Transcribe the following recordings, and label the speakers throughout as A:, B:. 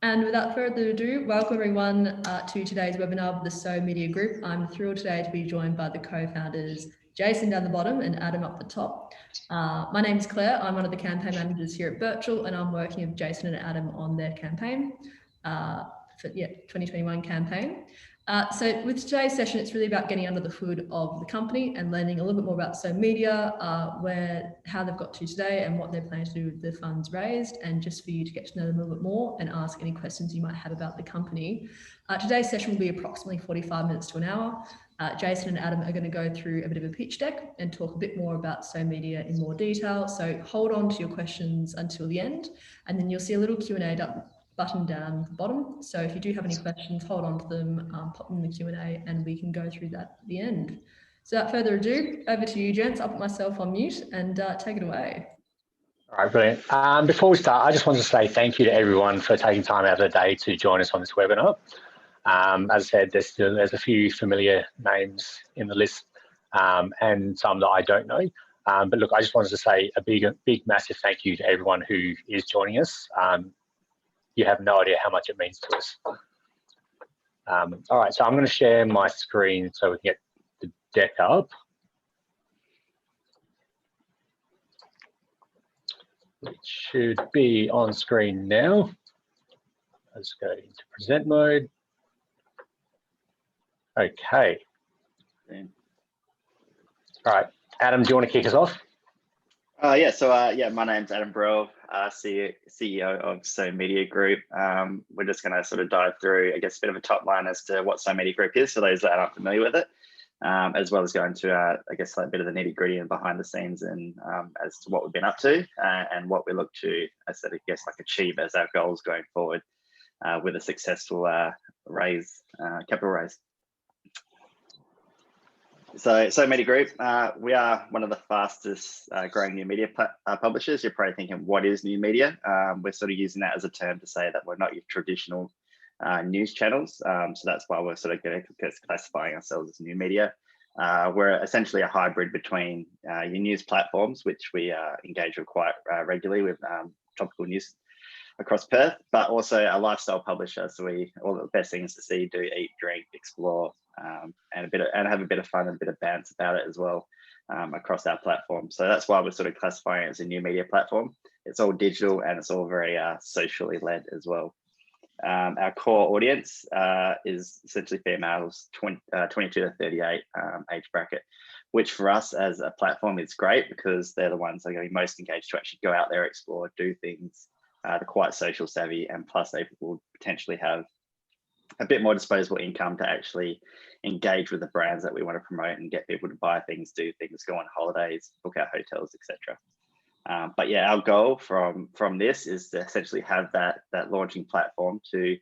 A: And without further ado, welcome everyone to today's webinar with the So Media Group. I'm thrilled today to be joined by the co-founders, Jason down the bottom and Adam up the top. My name is Claire. I'm one of the campaign managers here at Birchal, and I'm working with Jason and Adam on their campaign, for 2021 campaign. So with today's session, it's really about getting under the hood of the company and learning a little bit more about So Media, how they've got to today and what they're planning to do with the funds raised, and just for you to get to know them a little bit more and ask any questions you might have about the company. Today's session will be approximately 45 minutes to an hour. Jason and Adam are going to go through a bit of a pitch deck and talk a bit more about So Media in more detail. So hold on to your questions until the end, and then you'll see a little Q&A button down the bottom. So if you do have any questions, hold on to them, pop them in the Q&A, and we can go through that at the end. So without further ado, over to you, gents. I'll put myself on mute and take it away.
B: All right, brilliant. Before we start, I just wanted to say thank you to everyone for taking time out of the day to join us on this webinar. As I said, there's a few familiar names in the list and some that I don't know. But look, I just wanted to say a big, massive thank you to everyone who is joining us. You have no idea how much it means to us. All right, so I'm going to share my screen so we can get the deck up. It should be on screen now. Let's go into present mode. Okay. All right, Adam, do you want to kick us off?
C: Yeah, my name's Adam Birchal, CEO of So Media Group. We're just going to sort of dive through, I guess, a bit of a top line as to what So Media Group is for those that aren't familiar with it, as well as go into, I guess, like a bit of the nitty gritty and behind the scenes and as to what we've been up to and what we look to, I said, I guess, like achieve as our goals going forward with a successful capital raise. So Media Group, we are one of the fastest growing new media publishers. You're probably thinking, what is new media? We're sort of using that as a term to say that we're not your traditional news channels. So that's why we're sort of classifying ourselves as new media. We're essentially a hybrid between your news platforms, which we engage with quite regularly with topical news across Perth, but also a lifestyle publisher. So all the best things to see, do, eat, drink, explore, and have a bit of fun and a bit of bounce about it as well across our platform. So that's why we're sort of classifying it as a new media platform. It's all digital and it's all very socially led as well. Our core audience is essentially females 22 to 38 age bracket, which for us as a platform is great because they're the ones that are going to be most engaged to actually go out there, explore, do things. They're quite social savvy, and plus they will potentially have a bit more disposable income to actually engage with the brands that we want to promote and get people to buy things, do things, go on holidays, book out hotels, etc. But yeah, our goal from this is to essentially have that launching platform to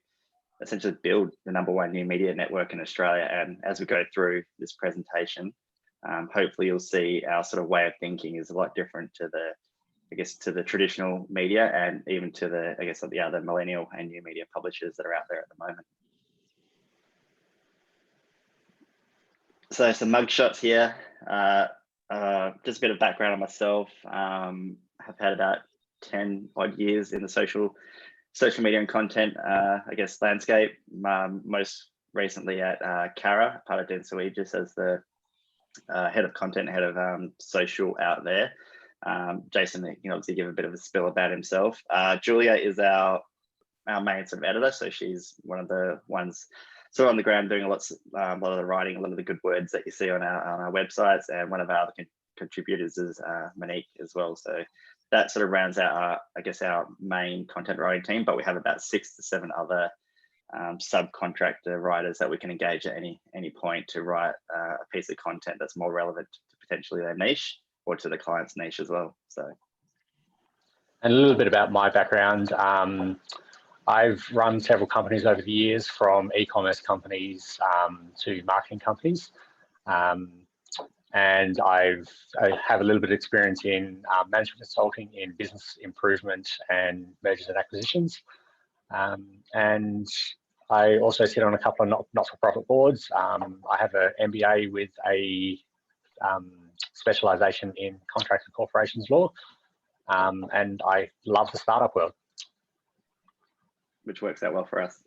C: essentially build the #1 new media network in Australia. And as we go through this presentation, hopefully you'll see our sort of way of thinking is a lot different to the traditional media and even to the other millennial and new media publishers that are out there at the moment. So some mugshots here. Just a bit of background on myself. Have had about 10 odd years in the social media and content, landscape. Most recently at Cara, part of Denso Aegis, as the head of content, head of social out there. Jason can obviously give a bit of a spill about himself. Julia is our main sort of editor, so she's one of the ones sort of on the ground doing a lot of the writing, a lot of the good words that you see on our websites, and one of our other contributors is Monique as well. So that sort of rounds out our main content writing team, but we have about 6 to 7 other subcontractor writers that we can engage at any point to write a piece of content that's more relevant to potentially their niche or to the client's niche as well. So,
B: and a little bit about my background. I've run several companies over the years, from e-commerce companies to marketing companies. And I have a little bit of experience in management consulting, in business improvement and mergers and acquisitions. And I also sit on a couple of not-for-profit boards. I have an MBA with a specialisation in contract and corporations law, and I love the startup world.
C: which works out well for us.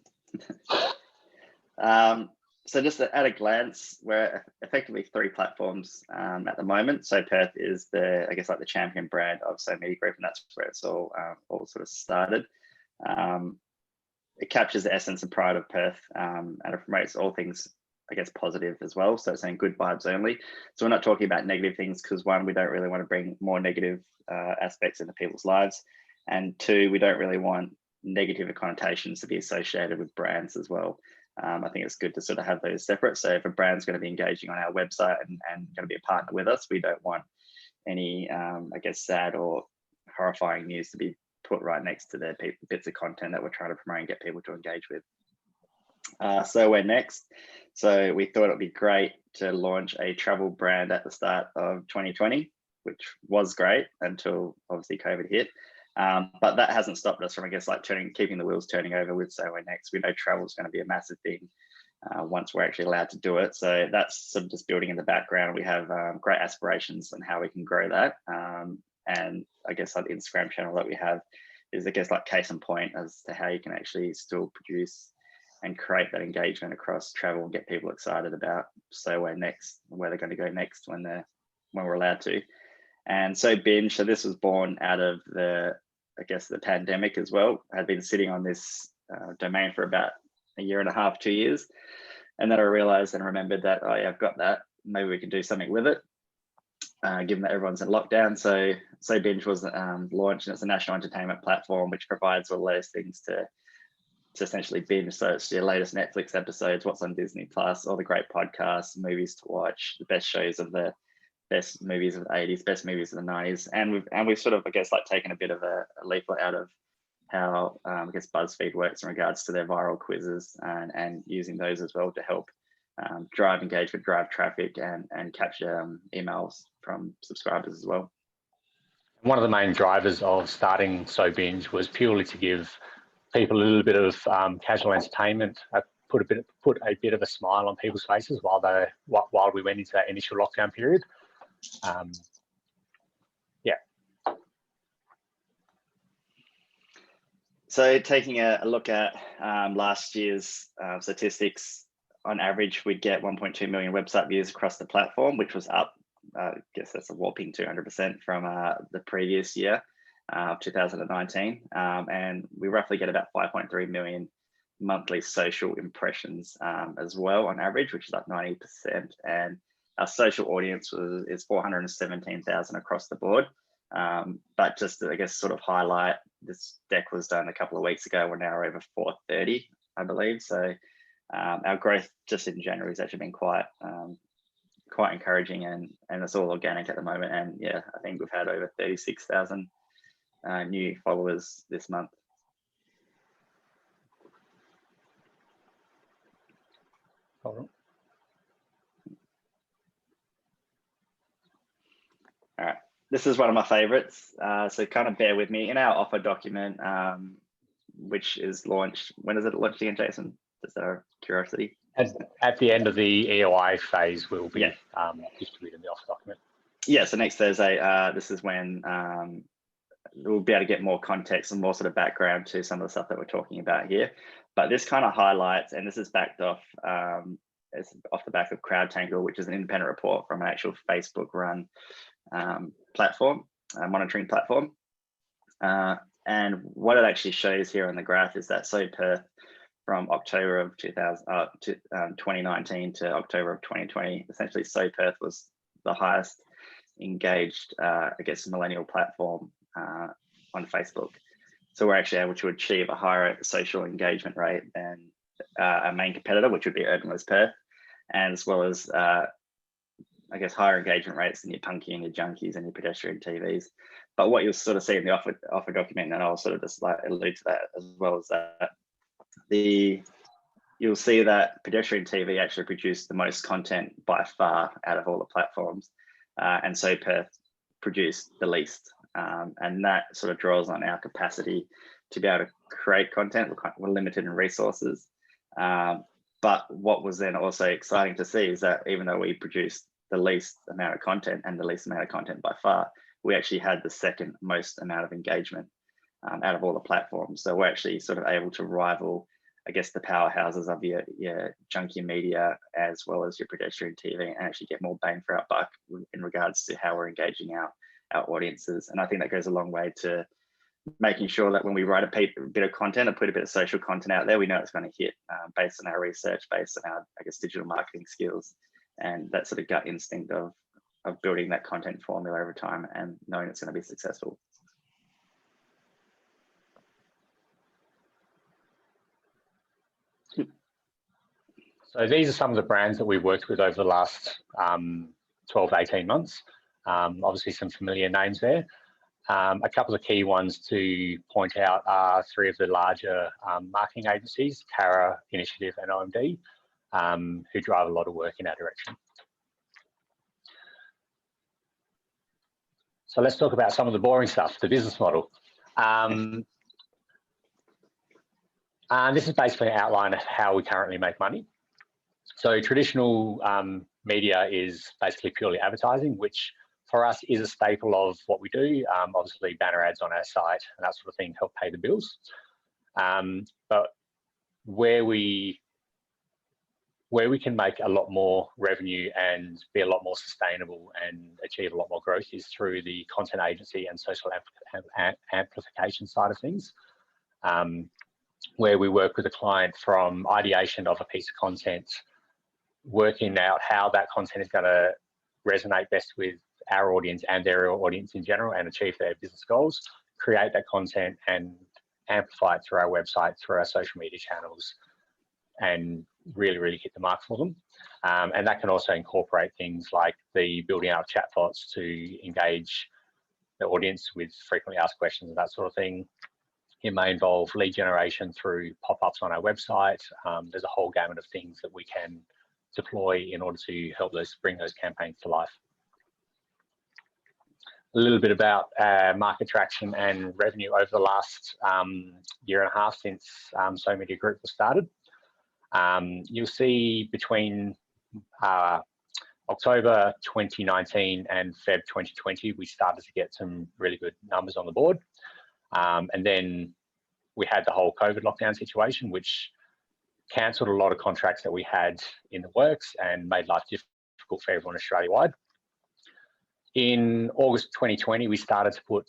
C: So just at a glance, we're effectively 3 platforms at the moment. So Perth is the, I guess, like the champion brand of So Media Group, and that's where it's all sort of started. It captures the essence and pride of Perth, and it promotes all things, I guess, positive as well. So it's saying good vibes only. So we're not talking about negative things because 1, we don't really want to bring more negative aspects into people's lives, and 2, we don't really want negative connotations to be associated with brands as well. I think it's good to sort of have those separate. So if a brand's going to be engaging on our website and going to be a partner with us, we don't want any, I guess, sad or horrifying news to be put right next to the bits of content that we're trying to promote and get people to engage with. So we're next. So we thought it'd be great to launch a travel brand at the start of 2020, which was great until obviously COVID hit. But that hasn't stopped us from, I guess, like keeping the wheels turning over with So We're Next. We know travel is going to be a massive thing once we're actually allowed to do it. So that's sort of just building in the background. We have great aspirations on how we can grow that. And I guess like the Instagram channel that we have is, I guess, like case in point as to how you can actually still produce and create that engagement across travel and get people excited about So We're Next, where they're going to go next when we're allowed to. And so Binge, so this was born out of the, I guess, the pandemic as well. I had been sitting on this domain for about 1.5 years, 2 years. And then I realized and remembered that, oh yeah, I've got that. Maybe we can do something with it, given that everyone's in lockdown. So Binge was launched, and it's a national entertainment platform which provides all those things to essentially binge. So it's your latest Netflix episodes, what's on Disney Plus, all the great podcasts, movies to watch, the best shows of the best movies of the 80s, best movies of the 90s. And we've sort of, I guess, like taken a bit of a leaflet out of how I guess BuzzFeed works in regards to their viral quizzes, and using those as well to help drive engagement, drive traffic, and capture emails from subscribers as well.
B: One of the main drivers of starting So Binge was purely to give people a little bit of casual entertainment, put a bit of a smile on people's faces while we went into that initial lockdown period. Yeah.
C: So taking a look at last year's statistics, on average, we'd get 1.2 million website views across the platform, which was up, I guess that's a whopping 200% from the previous year of 2019. And we roughly get about 5.3 million monthly social impressions as well on average, which is up 90%. And our social audience is 417,000 across the board. But just to, I guess, sort of highlight, this deck was done a couple of weeks ago. We're now over 430, I believe. So our growth just in January has actually been quite encouraging, and it's all organic at the moment. And yeah, I think we've had over 36,000 new followers this month.
B: Hold on.
C: All right, this is one of my favorites. So kind of bear with me. In our offer document, which is launched, when is it launched again, Jason? Just out of curiosity.
B: At the end of the EOI phase, we'll be distributing the offer document. Yeah,
C: so next Thursday, this is when we'll be able to get more context and more sort of background to some of the stuff that we're talking about here. But this kind of highlights, and this is backed off, it's off the back of CrowdTangle, which is an independent report from an actual Facebook-run platform, monitoring platform. And what it actually shows here on the graph is that So Perth, from October of 2019 to October of 2020, essentially So Perth was the highest engaged, I guess, millennial platform on Facebook. So we're actually able to achieve a higher social engagement rate than our main competitor, which would be Urban Liz Perth, and as well as, I guess, higher engagement rates than your Punky and your Junkies and your Pedestrian TVs. But what you'll sort of see in the offer document, and I'll sort of just like allude to that as well, is that you'll see that Pedestrian TV actually produced the most content by far out of all the platforms, and So Perth produced the least. And that sort of draws on our capacity to be able to create content. We're limited in resources. But what was then also exciting to see is that even though we produced the least amount of content and the least amount of content by far, we actually had the second most amount of engagement. out of all the platforms. So we're actually sort of able to rival, I guess, the powerhouses of your junkie media as well as your pedestrian TV, and actually get more bang for our buck in regards to how we're engaging our audiences. And I think that goes a long way to making sure that when we write a bit of content or put a bit of social content out there, we know it's going to hit based on our research, based on our, I guess, digital marketing skills, and that sort of gut instinct of building that content formula over time and knowing it's going to be successful.
B: So these are some of the brands that we've worked with over the last 12 to 18 months. Obviously some familiar names there. A couple of key ones to point out are 3 of the larger marketing agencies, Cara, Initiative and OMD, who drive a lot of work in our direction. So let's talk about some of the boring stuff, the business model. This is basically an outline of how we currently make money. So traditional media is basically purely advertising, which for us is a staple of what we do. Obviously banner ads on our site and that sort of thing help pay the bills. But where we can make a lot more revenue and be a lot more sustainable and achieve a lot more growth is through the content agency and social amplification side of things, where we work with a client from ideation of a piece of content, working out how that content is going to resonate best with our audience and their audience in general and achieve their business goals, create that content and amplify it through our website, through our social media channels, and really hit the mark for them. And that can also incorporate things like the building out chatbots to engage the audience with frequently asked questions and that sort of thing. It may involve lead generation through pop-ups on our website. There's a whole gamut of things that we can deploy in order to help bring those campaigns to life. A little bit about market traction and revenue over the last year and a half since So Media Group was started. You'll see between October 2019 and Feb 2020, we started to get some really good numbers on the board. And then we had the whole COVID lockdown situation, which cancelled a lot of contracts that we had in the works and made life difficult for everyone Australia-wide. In August 2020, we started to put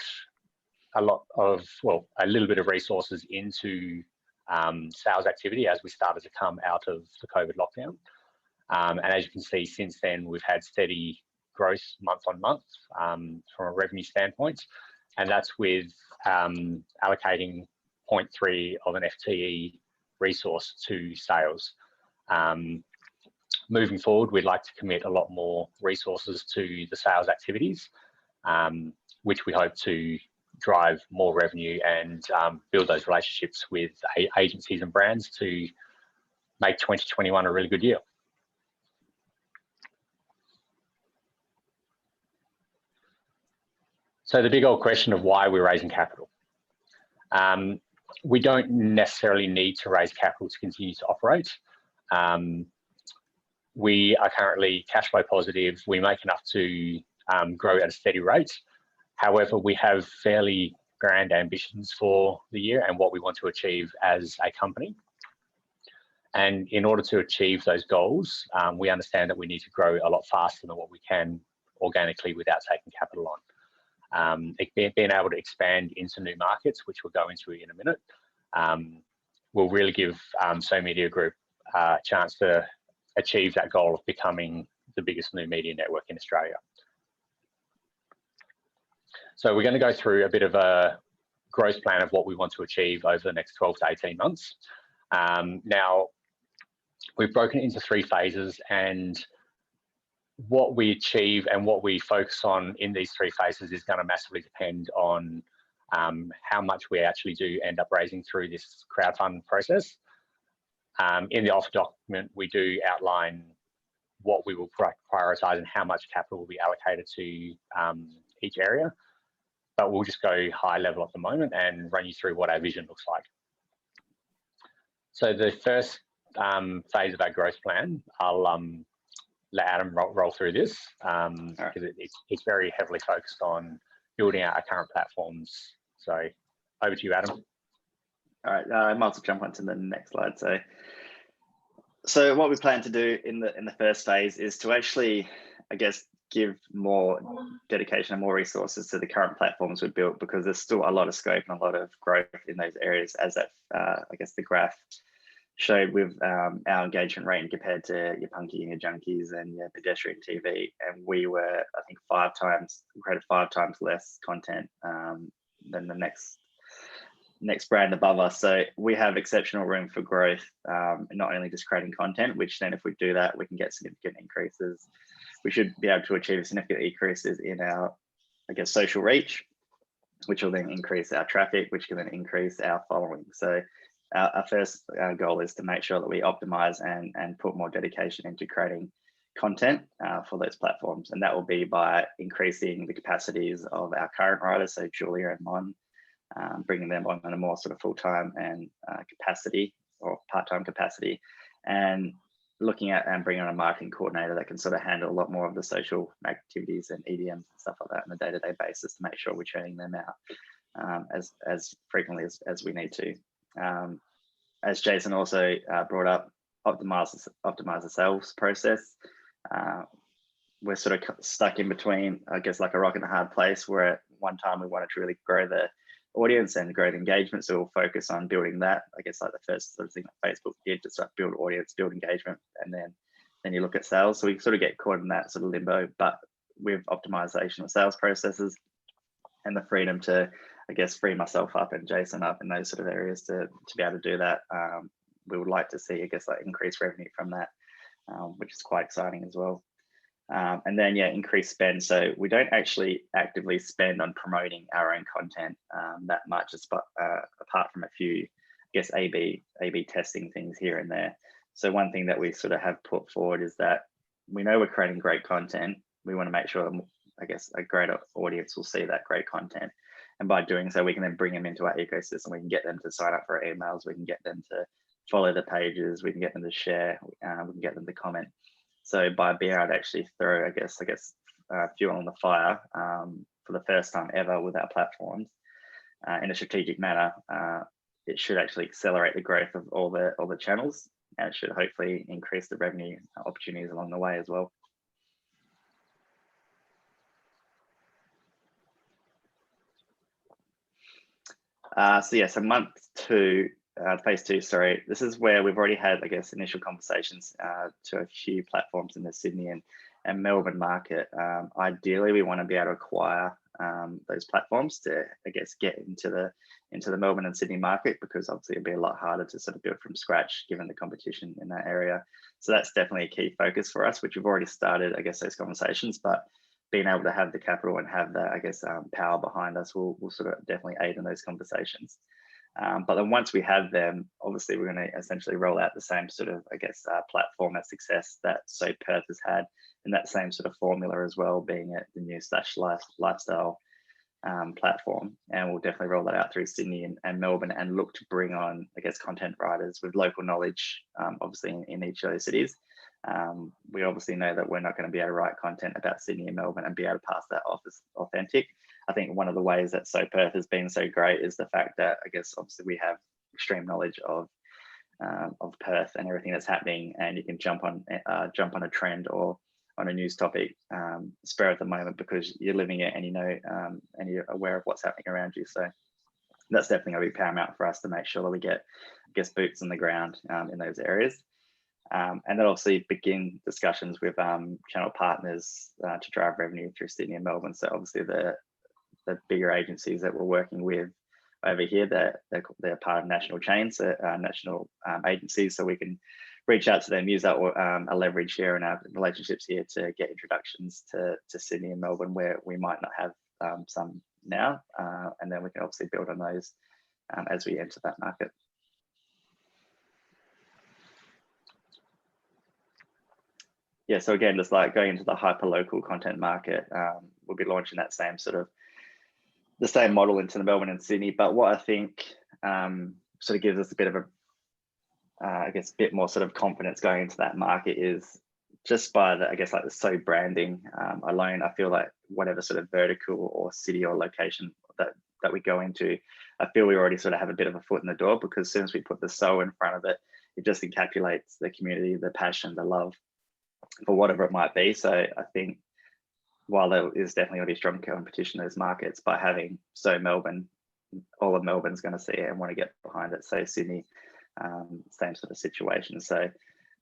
B: a little bit of resources into sales activity as we started to come out of the COVID lockdown. And as you can see, since then, we've had steady growth month on month from a revenue standpoint. And that's with allocating 0.3 of an FTE resource to sales. Moving forward, we'd like to commit a lot more resources to the sales activities, which we hope to drive more revenue and build those relationships with agencies and brands to make 2021 a really good year. So the big old question of why we're raising capital. We don't necessarily need to raise capital to continue to operate. We are currently cash flow positive. We make enough to grow at a steady rate. However, we have fairly grand ambitions for the year and what we want to achieve as a company. And in order to achieve those goals, we understand that we need to grow a lot faster than what we can organically without taking capital on. Being able to expand into new markets, which we'll go into in a minute, will really give So Media Group a chance to achieve that goal of becoming the biggest new media network in Australia. So we're going to go through a bit of a growth plan of what we want to achieve over the next 12 to 18 months. Now, we've broken it into 3 phases, and what we achieve and what we focus on in these 3 phases is going to massively depend on how much we actually do end up raising through this crowdfund process. In the offer document, we do outline what we will prioritise and how much capital will be allocated to each area, but we'll just go high level at the moment and run you through what our vision looks like. So the first phase of our growth plan, I'll let Adam roll through this because it's very heavily focused on building out our current platforms. So over to you, Adam.
C: All right, I might as well jump onto the next slide. So what we plan to do in the first phase is to actually, I guess, give more dedication and more resources to the current platforms we've built, because there's still a lot of scope and a lot of growth in those areas, as that I guess the graph showed with our engagement rate compared to your Punky and your Junkies and your Pedestrian TV, and we were, I think, created 5 times less content than the next brand above us. So we have exceptional room for growth, not only just creating content, which then if we do that, we can get significant increases. We should be able to achieve significant increases in our, I guess, social reach, which will then increase our traffic, which can then increase our following. So our first goal is to make sure that we optimize and put more dedication into creating content for those platforms. And that will be by increasing the capacities of our current writers, so Julia and Mon, bringing them on a more sort of full-time and capacity or part-time capacity, and looking at and bringing on a marketing coordinator that can sort of handle a lot more of the social activities and EDMs and stuff like that on a day-to-day basis to make sure we're churning them out as frequently as we need to. As Jason also brought up, optimize the sales process. We're sort of stuck in between, I guess, like a rock and a hard place, where at one time we wanted to really grow the audience and grow the engagement, so we'll focus on building that. I guess like the first sort of thing that Facebook did, to start build audience, build engagement, and then you look at sales. So we sort of get caught in that sort of limbo, but with optimization of sales processes and the freedom to, I guess, free myself up and Jason up in those sort of areas to be able to do that, we would like to see, I guess, like increased revenue from that, which is quite exciting as well. And then, yeah, increased spend. So we don't actually actively spend on promoting our own content that much, apart from a few, I guess, A/B testing things here and there. So one thing that we sort of have put forward is that we know we're creating great content. We want to make sure, I guess, a greater audience will see that great content. And by doing so, we can then bring them into our ecosystem. We can get them to sign up for our emails. We can get them to follow the pages. We can get them to share. We can get them to comment. So by being able to actually throw, I guess, fuel on the fire for the first time ever with our platforms in a strategic manner, it should actually accelerate the growth of all the channels, and it should hopefully increase the revenue opportunities along the way as well. So month 2. Phase 2, sorry, this is where we've already had, I guess, initial conversations to a few platforms in the Sydney and Melbourne market. Ideally, we want to be able to acquire those platforms to, I guess, get into the Melbourne and Sydney market, because obviously it'd be a lot harder to sort of build from scratch given the competition in that area. So that's definitely a key focus for us, which we've already started, I guess, those conversations, but being able to have the capital and have the, I guess, power behind us will sort of definitely aid in those conversations. But then once we have them, obviously we're going to essentially roll out the same sort of, I guess, platform of success that So Perth has had, and that same sort of formula as well, being at the new lifestyle platform. And we'll definitely roll that out through Sydney and Melbourne, and look to bring on, I guess, content writers with local knowledge, obviously in each of those cities. We obviously know that we're not going to be able to write content about Sydney and Melbourne and be able to pass that off as authentic. I think one of the ways that So Perth has been so great is the fact that, I guess, obviously we have extreme knowledge of Perth and everything that's happening, and you can jump on a trend or on a news topic spur at the moment, because you're living it and you know and you're aware of what's happening around you. So that's definitely going to be paramount for us to make sure that we get, I guess, boots on the ground in those areas. And then obviously begin discussions with channel partners to drive revenue through Sydney and Melbourne. So obviously the bigger agencies that we're working with over here, they're part of national chains, national agencies, so we can reach out to them, use that a leverage here in our relationships here to get introductions to Sydney and Melbourne, where we might not have some now, and then we can obviously build on those as we enter that market. Yeah, so again, just like going into the hyper-local content market, we'll be launching that same sort of the same model into the Melbourne and Sydney. But what I think sort of gives us a bit of a, I guess, bit more sort of confidence going into that market is just by the, I guess, like the So branding alone. I feel like whatever sort of vertical or city or location that that we go into, I feel we already sort of have a bit of a foot in the door, because as soon as we put the so in front of it, it just encapsulates the community, the passion, the love for whatever it might be. So I think while there is definitely going to be strong competition in those markets, by having so Melbourne, all of Melbourne's going to see it and want to get behind it. So Sydney, same sort of situation. So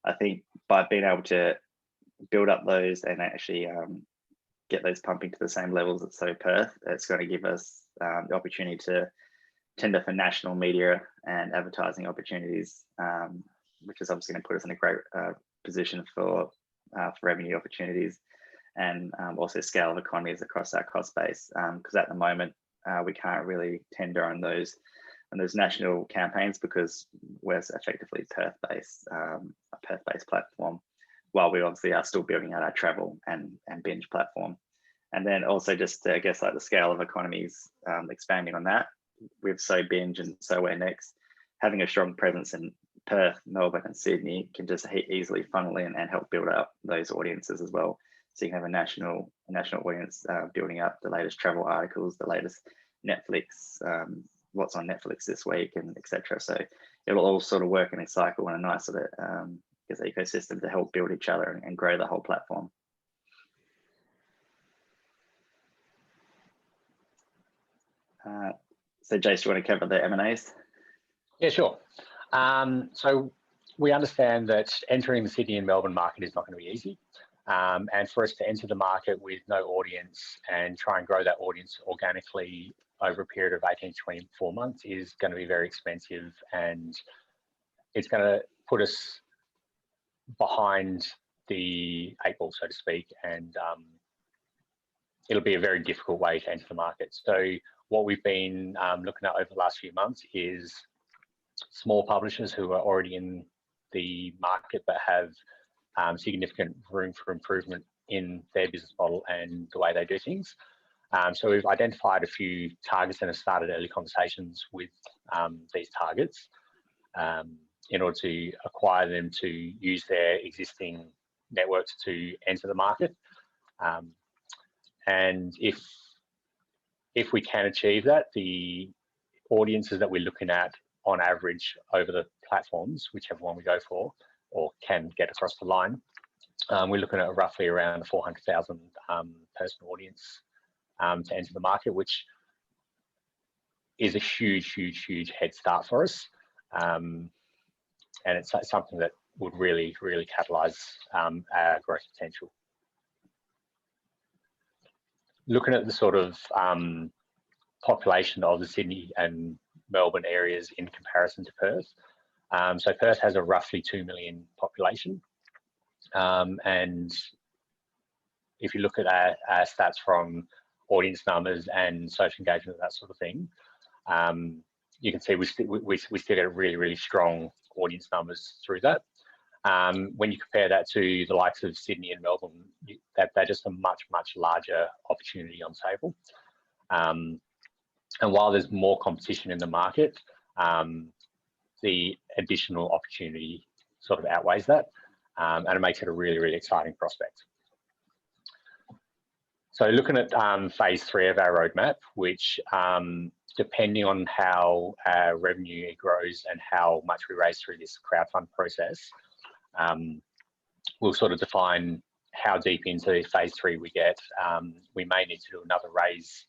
C: I think by being able to build up those and actually get those pumping to the same levels as so Perth, it's going to give us the opportunity to tender for national media and advertising opportunities, which is obviously going to put us in a great position for revenue opportunities, and also scale of economies across our cost base. Because at the moment we can't really tender on those national campaigns, because we're effectively Perth-based, a Perth-based platform, while we obviously are still building out our travel and binge platform. And then also just, I guess, like the scale of economies, expanding on that with So Binge and So Where Next, having a strong presence in Perth, Melbourne and Sydney can just easily funnel in and help build up those audiences as well. So you can have a national audience building up the latest travel articles, the latest Netflix, what's on Netflix this week, and etc. So it'll all sort of work in a cycle and a nice sort of ecosystem to help build each other and grow the whole platform. So Jace, do you want to cover the M&As?
B: Yeah, sure. So we understand that entering the Sydney and Melbourne market is not going to be easy. And for us to enter the market with no audience and try and grow that audience organically over a period of 18 to 24 months is going to be very expensive, and it's going to put us behind the 8 ball, so to speak, and it'll be a very difficult way to enter the market. So what we've been looking at over the last few months is small publishers who are already in the market but have significant room for improvement in their business model and the way they do things. So we've identified a few targets and have started early conversations with these targets in order to acquire them to use their existing networks to enter the market. And if we can achieve that, the audiences that we're looking at on average over the platforms, whichever one we go for or can get across the line, we're looking at roughly around 400,000 person audience to enter the market, which is a huge head start for us. And it's something that would really catalyse our growth potential. Looking at the sort of population of the Sydney and Melbourne areas in comparison to Perth. So Perth has a roughly 2 million population. And if you look at our stats from audience numbers and social engagement, that sort of thing, you can see we still get really strong audience numbers through that. When you compare that to the likes of Sydney and Melbourne, they're just a much larger opportunity on the table. And while there's more competition in the market, the additional opportunity sort of outweighs that, and it makes it a really exciting prospect. So looking at phase 3 of our roadmap, which depending on how our revenue grows and how much we raise through this crowdfund process, we'll sort of define how deep into phase 3 we get. We may need to do another raise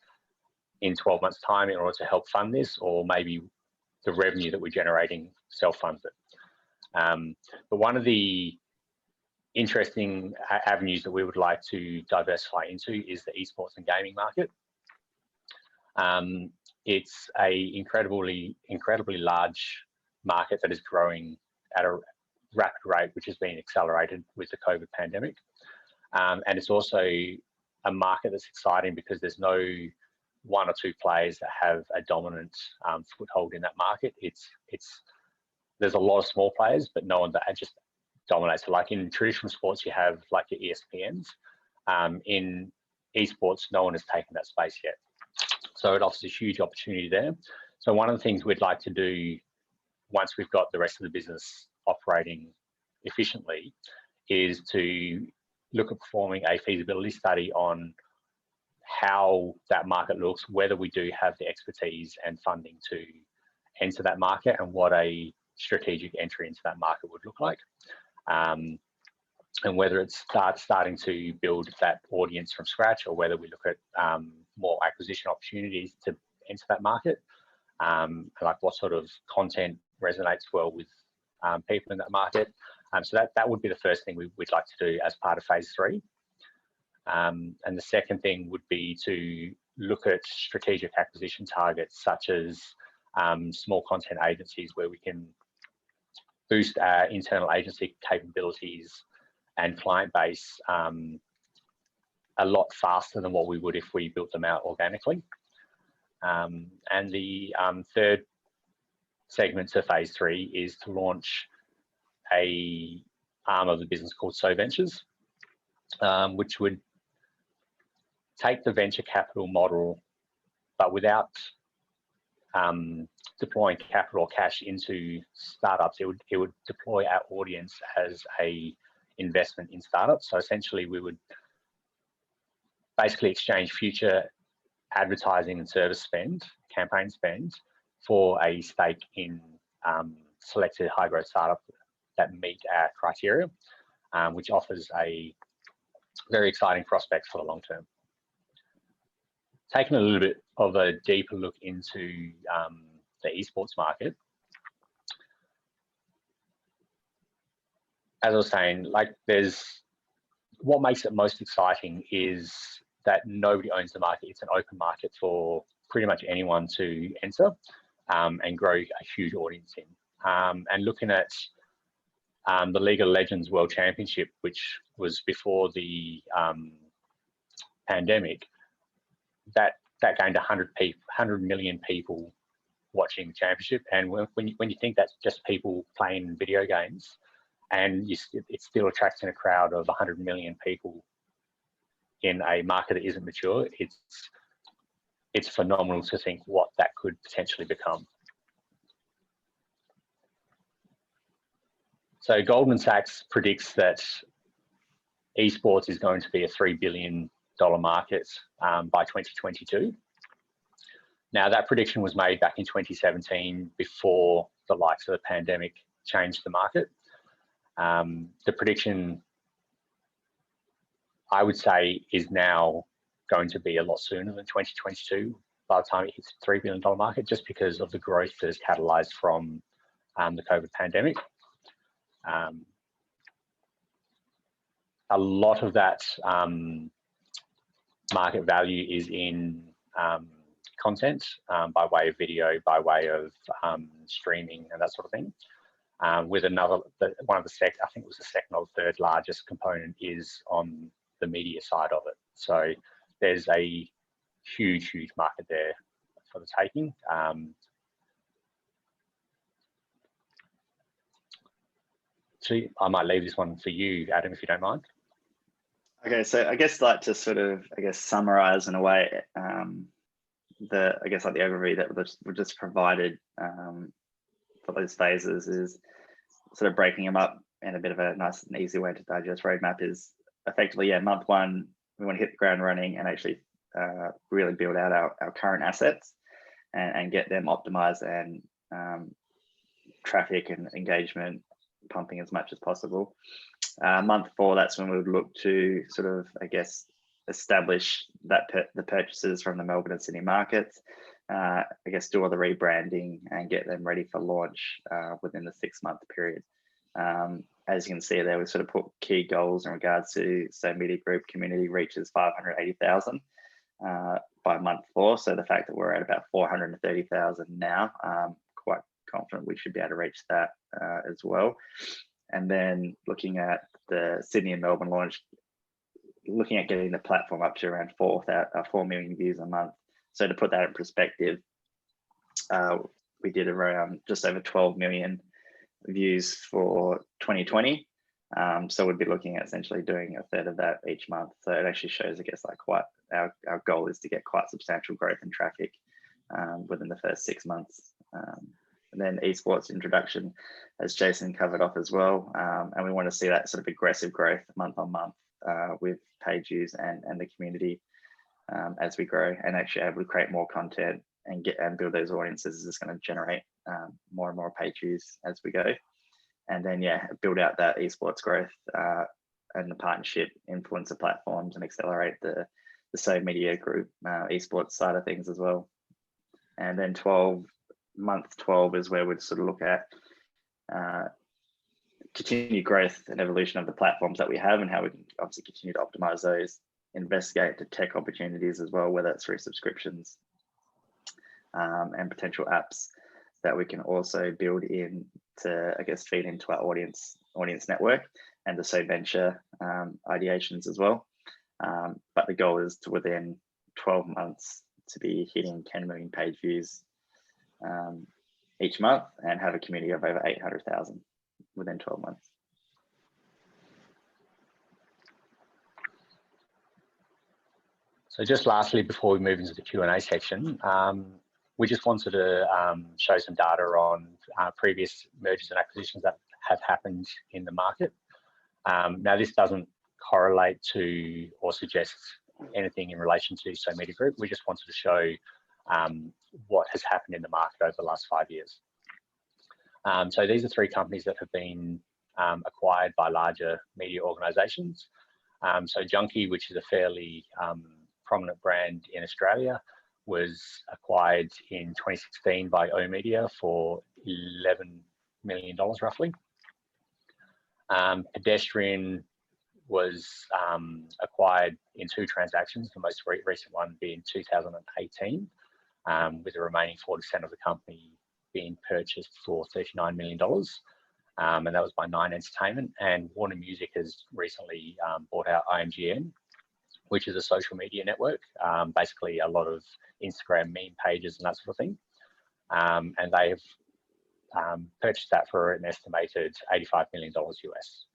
B: in 12 months' time in order to help fund this, or maybe the revenue that we're generating self-funds it. But one of the interesting avenues that we would like to diversify into is the esports and gaming market. It's a incredibly large market that is growing at a rapid rate, which has been accelerated with the COVID pandemic. And it's also a market that's exciting because there's no 1 or 2 players that have a dominant foothold in that market. There's a lot of small players, but no one that just dominates. So like in traditional sports, you have like your ESPNs. In esports, no one has taken that space yet. So it offers a huge opportunity there. So one of the things we'd like to do once we've got the rest of the business operating efficiently is to look at performing a feasibility study on how that market looks, whether we do have the expertise and funding to enter that market, and what a strategic entry into that market would look like. And whether it's starting to build that audience from scratch, or whether we look at more acquisition opportunities to enter that market, like what sort of content resonates well with people in that market. So that would be the first thing we'd like to do as part of phase 3. And the second thing would be to look at strategic acquisition targets, such as small content agencies, where we can boost our internal agency capabilities and client base a lot faster than what we would if we built them out organically. And the third segment to phase 3 is to launch a arm of the business called So Ventures, which would take the venture capital model, but without deploying capital or cash into startups. It would deploy our audience as a investment in startups. So essentially, we would basically exchange future advertising and service spend, campaign spend, for a stake in selected high growth startups that meet our criteria, which offers a very exciting prospect for the long term. Taking a little bit of a deeper look into the esports market, as I was saying, like, what makes it most exciting is that nobody owns the market. It's an open market for pretty much anyone to enter and grow a huge audience in. And looking at the League of Legends World Championship, which was before the pandemic, that gained 100 million people watching the championship. And when you think that's just people playing video games, and it still attracting a crowd of 100 million people in a market that isn't mature, it's phenomenal to think what that could potentially become. So Goldman Sachs predicts that esports is going to be a $3 billion market by 2022. Now, that prediction was made back in 2017, before the likes of the pandemic changed the market. The prediction, I would say, is now going to be a lot sooner than 2022 by the time it hits the $3 billion market, just because of the growth that is catalyzed from the COVID pandemic. A lot of that market value is in content, by way of video, by way of streaming and that sort of thing. With I think it was the second or third largest component is on the media side of it. So there's a huge market there for the taking. So I might leave this one for you, Adam, if you don't mind.
C: Okay, so I guess, like, to sort of, summarize in a way, the overview that we just provided for those phases is sort of breaking them up in a bit of a nice and easy way to digest. Roadmap is effectively, month 1, we want to hit the ground running and actually really build out our current assets and get them optimized and traffic and engagement pumping as much as possible. Month 4, that's when we would look to sort of, establish the purchases from the Melbourne and Sydney markets, do all the rebranding and get them ready for launch within the 6-month period. As you can see there, we sort of put key goals in regards to, So Media Group community reaches 580,000 by month 4. So the fact that we're at about 430,000 now, quite confident we should be able to reach that as well. And then looking at the Sydney and Melbourne launch, looking at getting the platform up to around 4 million views a month. So to put that in perspective, we did around just over 12 million views for 2020. So we'd be looking at essentially doing a third of that each month. So it actually shows, quite our goal is to get quite substantial growth in traffic within the first 6 months. And then esports introduction, as Jason covered off as well. And we want to see that sort of aggressive growth month on month with page views and the community as we grow, and actually able to create more content and build those audiences is going to generate more and more page views as we go. And then, yeah, build out that esports growth and the partnership influencer platforms and accelerate the So Media Group esports side of things as well. And then month 12 is where we'd sort of look at continued growth and evolution of the platforms that we have and how we can obviously continue to optimize those, investigate the tech opportunities as well, whether it's through subscriptions and potential apps that we can also build in to, I guess, feed into our audience network and the So Venture ideations as well. But the goal is to within 12 months to be hitting 10 million page views each month and have a community of over 800,000 within 12 months.
B: So just lastly, before we move into the Q&A section, we just wanted to show some data on previous mergers and acquisitions that have happened in the market. Now, this doesn't correlate to or suggest anything in relation to So Media Group. We just wanted to show what has happened in the market over the last 5 years. So these are 3 companies that have been acquired by larger media organisations. So Junkie, which is a fairly prominent brand in Australia, was acquired in 2016 by oOh!media for $11 million roughly. Pedestrian was acquired in 2 transactions, the most recent one being 2018, with the remaining 40% of the company being purchased for $39 million. And that was by Nine Entertainment. And Warner Music has recently bought out IMGN, which is a social media network, basically a lot of Instagram meme pages and that sort of thing. And they have purchased that for an estimated $85 million US.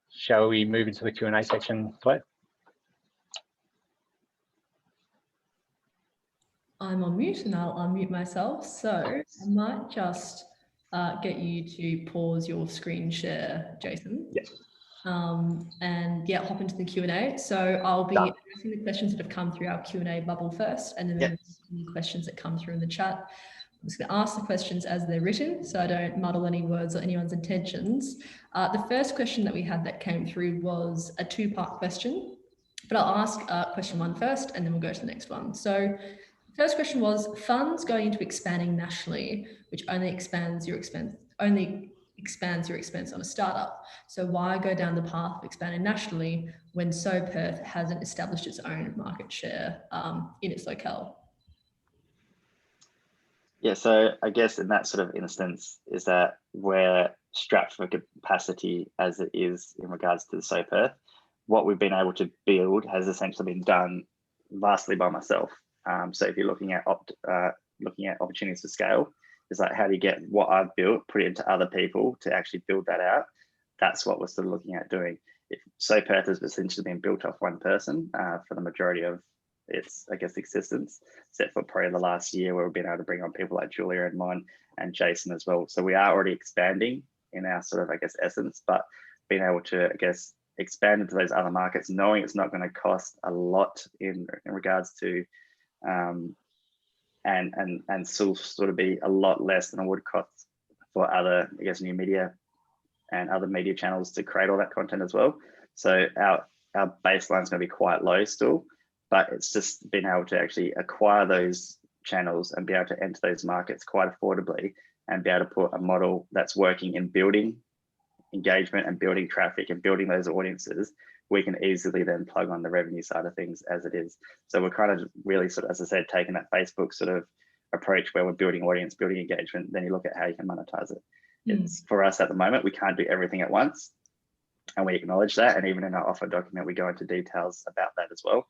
B: Shall we move into the Q&A section, Claire?
A: I'm on mute and I'll unmute myself. So I might just get you to pause your screen share, Jason.
B: Yes.
A: And yeah, hop into the Q&A. So I'll be addressing the questions that have come through our Q&A bubble first, and then any questions that come through in the chat. I'm just going to ask the questions as they're written, so I don't muddle any words or anyone's intentions. The first question that we had that came through was a 2-part question, but I'll ask question 1 first, and then we'll go to the next one. So the first question was, funds going into expanding nationally, which only expands your expense on a startup. So why go down the path of expanding nationally when So Perth hasn't established its own market share in its locale?
C: Yeah, so I guess in that sort of instance is that we're strapped for capacity as it is in regards to the So Perth. What we've been able to build has essentially been done vastly by myself. So if you're looking at opportunities for scale, it's like, how do you get what I've built, put it into other people to actually build that out? That's what we're sort of looking at doing. So Perth has essentially been built off one person for the majority of its, I guess, existence, except for probably the last year where we've been able to bring on people like Julia and Mon and Jason as well. So we are already expanding in our sort of, I guess, essence, but being able to, I guess, expand into those other markets, knowing it's not going to cost a lot in regards to and still sort of be a lot less than it would cost for other, I guess, new media and other media channels to create all that content as well. So our baseline is going to be quite low still, but it's just being able to actually acquire those channels and be able to enter those markets quite affordably and be able to put a model that's working in building engagement and building traffic and building those audiences. We can easily then plug on the revenue side of things as it is. So we're kind of really sort of, as I said, taking that Facebook sort of approach where we're building audience, building engagement, then you look at how you can monetize it. It's for us at the moment, we can't do everything at once. And we acknowledge that. And even in our offer document, we go into details about that as well.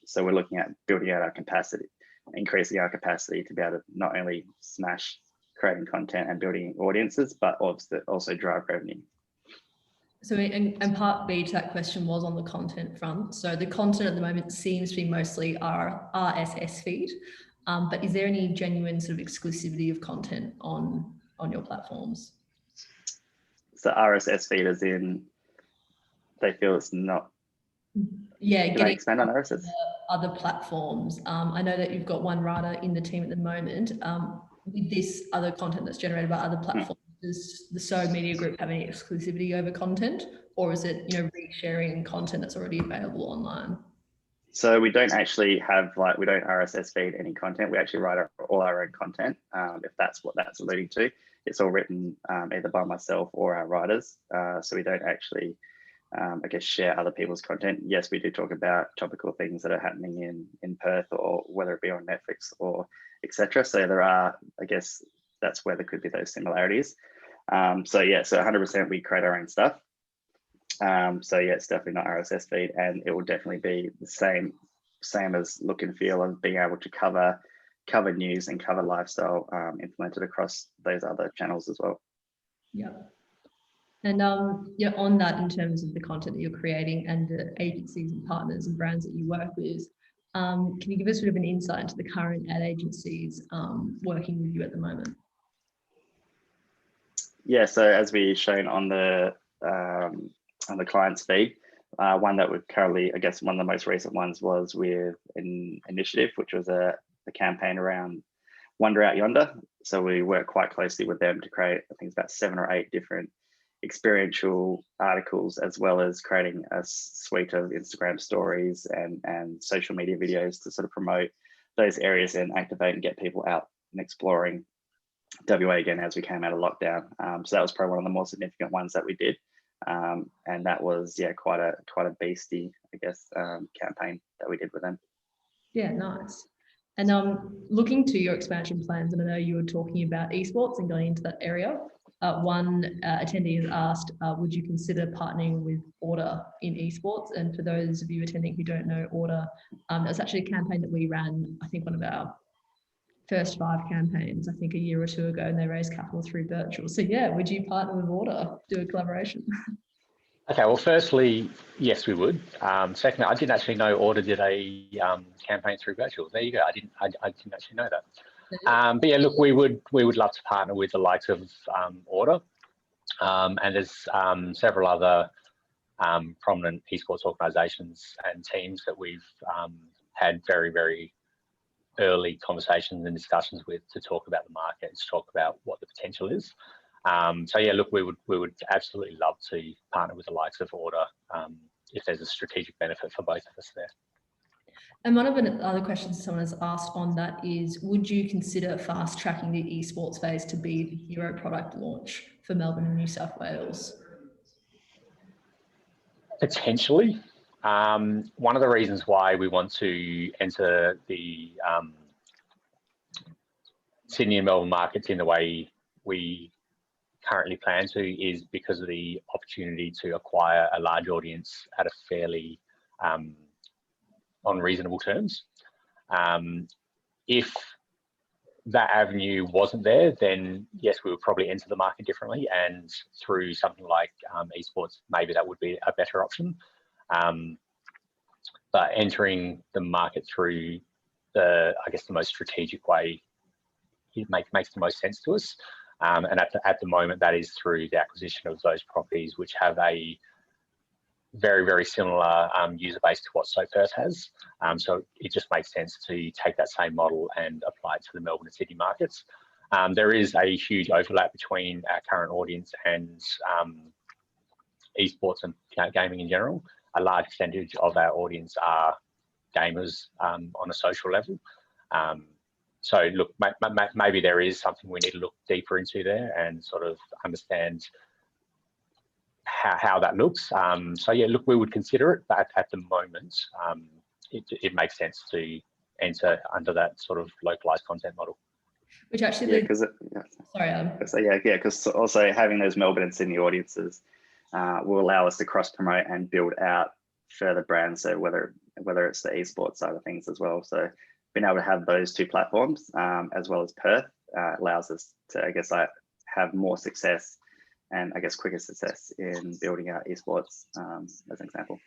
C: So we're looking at building out our capacity, increasing our capacity to be able to not only smash creating content and building audiences, but also drive revenue.
A: So, and part B to that question was on the content front. So the content at the moment seems to be mostly our RSS feed, but is there any genuine sort of exclusivity of content on your platforms?
C: So RSS feed is in they feel it's not.
A: Yeah,
C: Can I
A: getting
C: expand on RSS?
A: other platforms. I know that you've got one writer in the team at the moment. With this other content that's generated by other platforms, does the So Media Group have any exclusivity over content, or is it, you know, resharing content that's already available online?
C: So we don't actually have, like, we don't RSS feed any content. We actually write all our own content. If that's what that's alluding to, it's all written either by myself or our writers. So we don't actually, I guess, share other people's content. Yes, we do talk about topical things that are happening in Perth, or whether it be on Netflix or etc. So there are, I guess, that's where there could be those similarities. So yeah, so 100% we create our own stuff. So yeah, it's definitely not RSS feed, and it will definitely be the same as look and feel, and being able to cover news and cover lifestyle implemented across those other channels as well.
A: Yeah. And yeah, on that, in terms of the content that you're creating and the agencies and partners and brands that you work with, can you give us sort of an insight into the current ad agencies working with you at the moment?
C: Yeah, so as we've shown on the client's feed, one that we've currently, I guess, one of the most recent ones was with an initiative, which was a campaign around Wonder Out Yonder. So we work quite closely with them to create, I think it's about 7 or 8 different experiential articles, as well as creating a suite of Instagram stories and social media videos to sort of promote those areas and activate and get people out and exploring WA again as we came out of lockdown. So that was probably one of the more significant ones that we did. And that was, yeah, quite a beastie, I guess, campaign that we did with them.
A: Yeah, nice. And looking to your expansion plans, and I know you were talking about esports and going into that area. One attendee has asked, would you consider partnering with Order in esports? And for those of you attending who don't know Order, that's actually a campaign that we ran, I think one of our first 5 campaigns, I think a year or 2 ago, and they raised capital through Birchal. So yeah, would you partner with Order, do a collaboration?
B: Okay, well, firstly, yes, we would. Secondly, I didn't actually know Order did a campaign through Birchal. There you go. I didn't actually know that. But yeah, look, we would love to partner with the likes of Order, and there's several other prominent esports organisations and teams that we've had very, very early conversations and discussions with to talk about the market and to talk about what the potential is. So yeah, look, we would absolutely love to partner with the likes of Order if there's a strategic benefit for both of us there.
A: And one of the other questions someone has asked on that is, would you consider fast tracking the esports phase to be the hero product launch for Melbourne and New South Wales?
B: Potentially. One of the reasons why we want to enter the Sydney and Melbourne markets in the way we currently plan to is because of the opportunity to acquire a large audience at a fairly on reasonable terms. If that avenue wasn't there, then yes, we would probably enter the market differently, and through something like esports, maybe that would be a better option. But entering the market through I guess the most strategic way, it makes the most sense to us. And at the moment, that is through the acquisition of those properties, which have a very, very similar user base to what So Perth has. So it just makes sense to take that same model and apply it to the Melbourne and Sydney markets. There is a huge overlap between our current audience and esports and gaming in general. A large percentage of our audience are gamers on a social level. So look, maybe there is something we need to look deeper into there and sort of understand how that looks. So yeah, look, we would consider it, but at the moment, it makes sense to enter under that sort of localized content model.
A: Which actually,
C: yeah, because
A: sorry,
C: so yeah, because also having those Melbourne and Sydney audiences will allow us to cross promote and build out further brands. So whether it's the esports side of things as well. So being able to have those 2 platforms as well as Perth allows us to, I guess, have more success and I guess quicker success in building out esports as an example.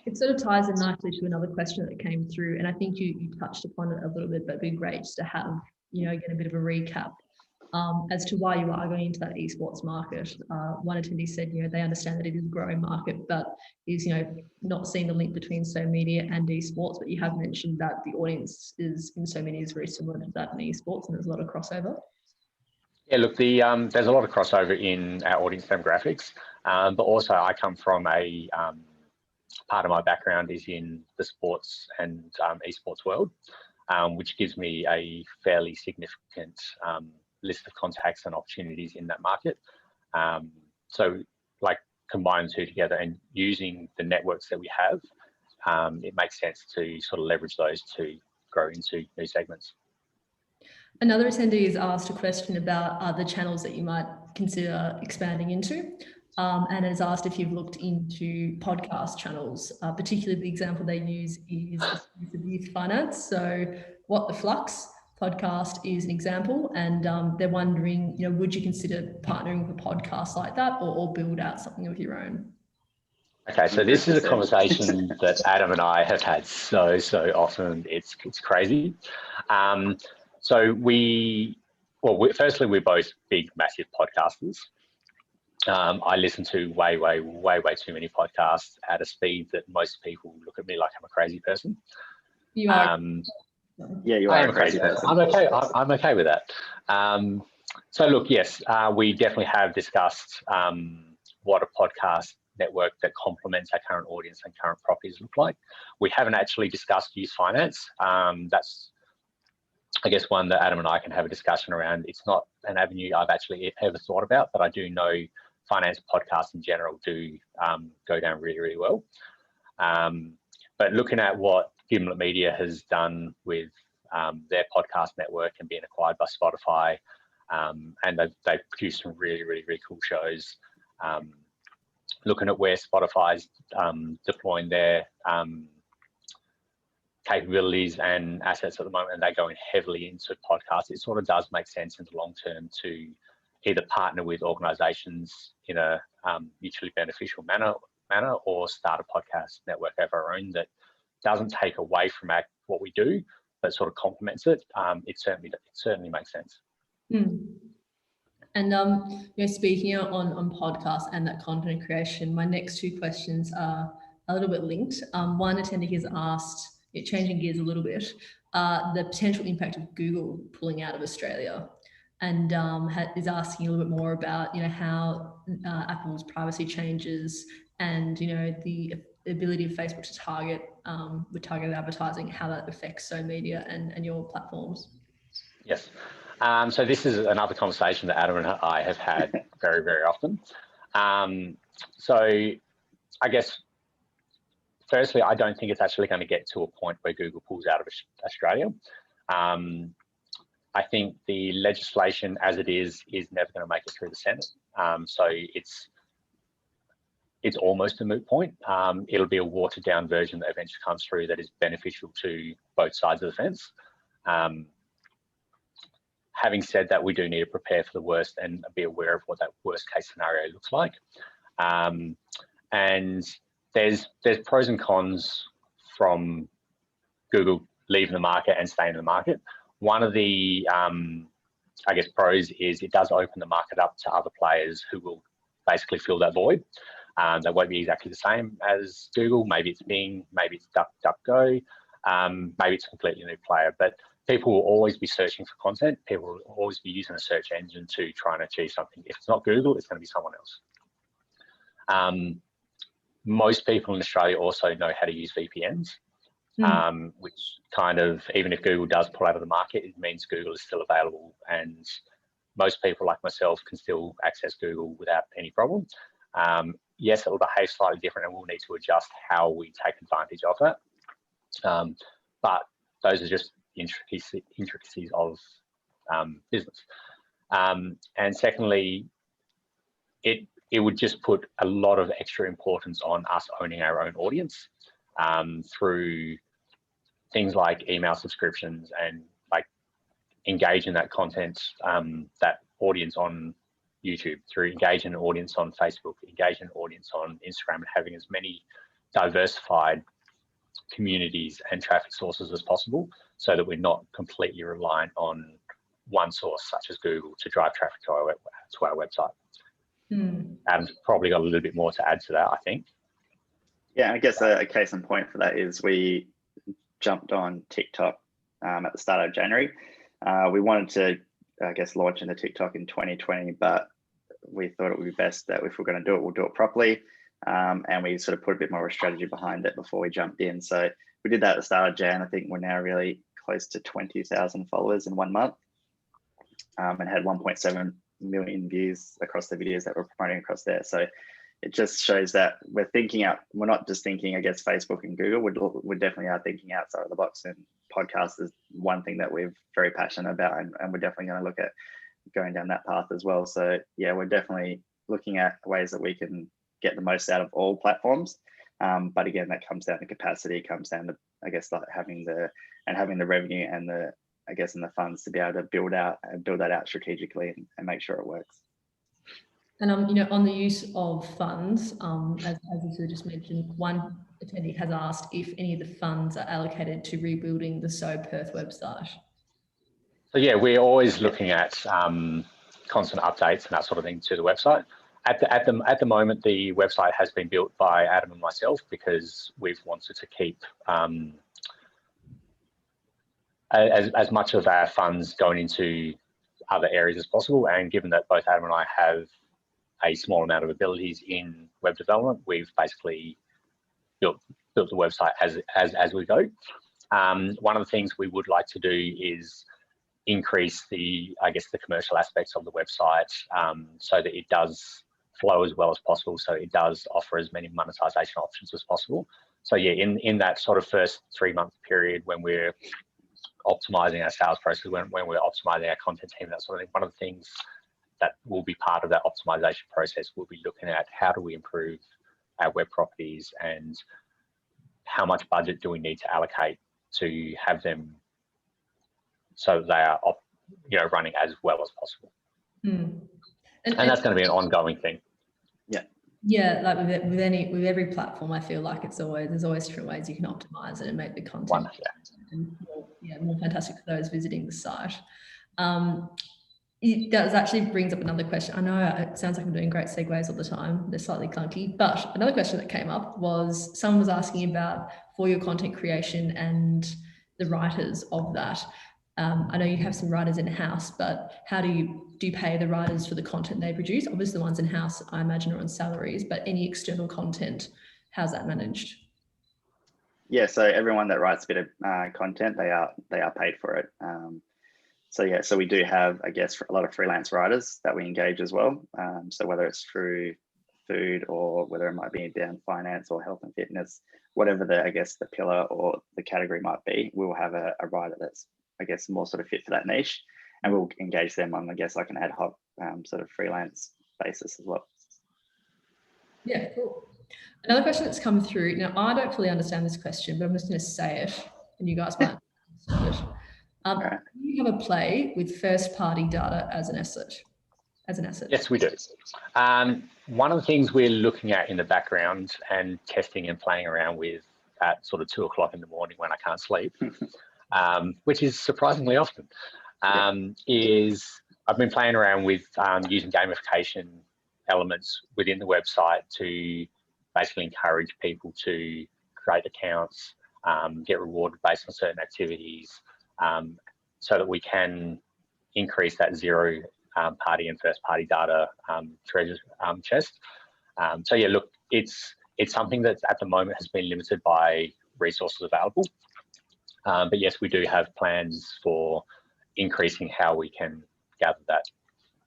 A: It sort of ties in nicely to another question that came through, and I think you touched upon it a little bit, but it'd be great just to have, you know, get a bit of a recap. as to why you are going into that esports market. One attendee said, they understand that it is a growing market, but is, not seeing the link between social media and esports. But you have mentioned that the audience is in social media is very similar to that in esports, and there's a lot of crossover.
B: Yeah, look, there's a lot of crossover in our audience demographics, but also I come from a part of my background is in the sports and esports world, which gives me a fairly significant list of contacts and opportunities in that market. So like combine the two together and using the networks that we have, it makes sense to sort of leverage those to grow into new segments.
A: Another attendee has asked a question about other channels that you might consider expanding into, and has asked if you've looked into podcast channels. Particularly the example they use is of youth finance. So What the Flux podcast is an example, and they're wondering, would you consider partnering with a podcast like that, or build out something of your own?
B: Okay, so this is a conversation that Adam and I have had so often. It's crazy. So firstly, we're both big, massive podcasters. I listen to way too many podcasts at a speed that most people look at me like I'm a crazy person.
A: You are.
C: Yeah, you are.
B: I am a crazy person. I'm okay. I'm okay with that. So look, yes, we definitely have discussed what a podcast network that complements our current audience and current properties look like. We haven't actually discussed youth finance. That's, I guess, one that Adam and I can have a discussion around. It's not an avenue I've actually ever thought about, but I do know finance podcasts in general do go down really well. But looking at what Gimlet Media has done with their podcast network and being acquired by Spotify, and they've produced some really cool shows. Looking at where Spotify's deploying their capabilities and assets at the moment, and they're going heavily into podcasts, it sort of does make sense in the long term to either partner with organisations in a mutually beneficial manner, or start a podcast network of our own that doesn't take away from what we do, but sort of complements it. It certainly makes sense.
A: And speaking on podcasts and that content creation, my next two questions are a little bit linked. One attendee has asked, changing gears a little bit, the potential impact of Google pulling out of Australia, and is asking a little bit more about how Apple's privacy changes and the ability of Facebook to target with targeted advertising, how that affects social media and your platforms.
B: Yes. So this is another conversation that Adam and I have had very often. So I guess, firstly, I don't think it's actually going to get to a point where Google pulls out of Australia. I think the legislation as it is never going to make it through the Senate. So it's almost a moot point. It'll be a watered down version that eventually comes through that is beneficial to both sides of the fence. Having said that, we do need to prepare for the worst and be aware of what that worst case scenario looks like. And there's pros and cons from Google leaving the market and staying in the market. One of the, I guess, pros is it does open the market up to other players who will basically fill that void. That won't be exactly the same as Google. Maybe it's Bing, maybe it's DuckDuckGo, maybe it's a completely new player. But people will always be searching for content. People will always be using a search engine to try and achieve something. If it's not Google, it's going to be someone else. Most people in Australia also know how to use VPNs, which kind of, even if Google does pull out of the market, it means Google is still available, and most people like myself can still access Google without any problem. Yes, it will behave slightly different, and we'll need to adjust how we take advantage of that. But those are just intricacies of business. And secondly, it would just put a lot of extra importance on us owning our own audience through things like email subscriptions and like engaging that content, that audience on YouTube, through engaging an audience on Facebook, engaging an audience on Instagram, and having as many diversified communities and traffic sources as possible, so that we're not completely reliant on one source such as Google to drive traffic to our website. Adam's probably got a little bit more to add to that, I think.
C: Yeah, I guess a case in point for that is we jumped on TikTok at the start of January. We wanted to, I guess, launch into TikTok in 2020, but we thought it would be best that if we're going to do it, we'll do it properly. And we sort of put a bit more of a strategy behind it before we jumped in. So we did that at the start of Jan. I think we're now really close to 20,000 followers in 1 month, and had 1.7 million views across the videos that we're promoting across there. So it just shows that we're thinking out. We're not just thinking, I guess, Facebook and Google. We definitely are thinking outside of the box, and podcasts is one thing that we're very passionate about, and we're definitely going to look at going down that path as well. So yeah, we're definitely looking at ways that we can get the most out of all platforms. But again, that comes down to capacity, comes down to, I guess, like having the revenue and the, I guess, and the funds to be able to build that out strategically and make sure it works.
A: And you know, on the use of funds, as you just mentioned, one attendee has asked if any of the funds are allocated to rebuilding the So Perth website.
B: So yeah, we're always looking at constant updates and that sort of thing to the website. At the moment, the website has been built by Adam and myself because we've wanted to keep as much of our funds going into other areas as possible. And given that both Adam and I have a small amount of abilities in web development, we've basically built the website as we go. One of the things we would like to do is increase the commercial aspects of the website, so that it does flow as well as possible, so it does offer as many monetization options as possible. So yeah, in that sort of first 3-month period when we're optimizing our sales process, when we're optimizing our content team, that sort of thing, one of the things that will be part of that optimization process, we'll be looking at how do we improve our web properties and how much budget do we need to allocate to have them so that they are, you know, running as well as possible. And that's going to be an ongoing thing.
A: Yeah, like with every platform, I feel like there's always different ways you can optimize it and make the content more fantastic for those visiting the site. That actually brings up another question. I know it sounds like I'm doing great segues all the time. They're slightly clunky, but another question that came up was someone was asking about for your content creation and the writers of that. I know you have some writers in-house, but how do you pay the writers for the content they produce? Obviously the ones in-house, I imagine, are on salaries, but any external content, how's that managed?
C: Yeah, so everyone that writes a bit of content, they are paid for it. So yeah, so we do have, I guess, a lot of freelance writers that we engage as well. So whether it's through food or whether it might be down finance or health and fitness, whatever the pillar or the category might be, we'll have a writer that's, I guess, more sort of fit for that niche, and we'll engage them on, I guess, like an ad hoc sort of freelance basis as well.
A: Yeah, cool. Another question that's come through. Now, I don't fully understand this question, but I'm just going to say it, and you guys might understand it.
C: Right.
A: Do you have a play with first-party data as an asset?
B: Yes, we do. One of the things we're looking at in the background and testing and playing around with at sort of 2 o'clock in the morning when I can't sleep, which is surprisingly often, is I've been playing around with using gamification elements within the website to basically encourage people to create accounts, get rewarded based on certain activities, so that we can increase that zero party and first party data treasure chest. So yeah, look, it's something that at the moment has been limited by resources available. But yes, we do have plans for increasing how we can gather that,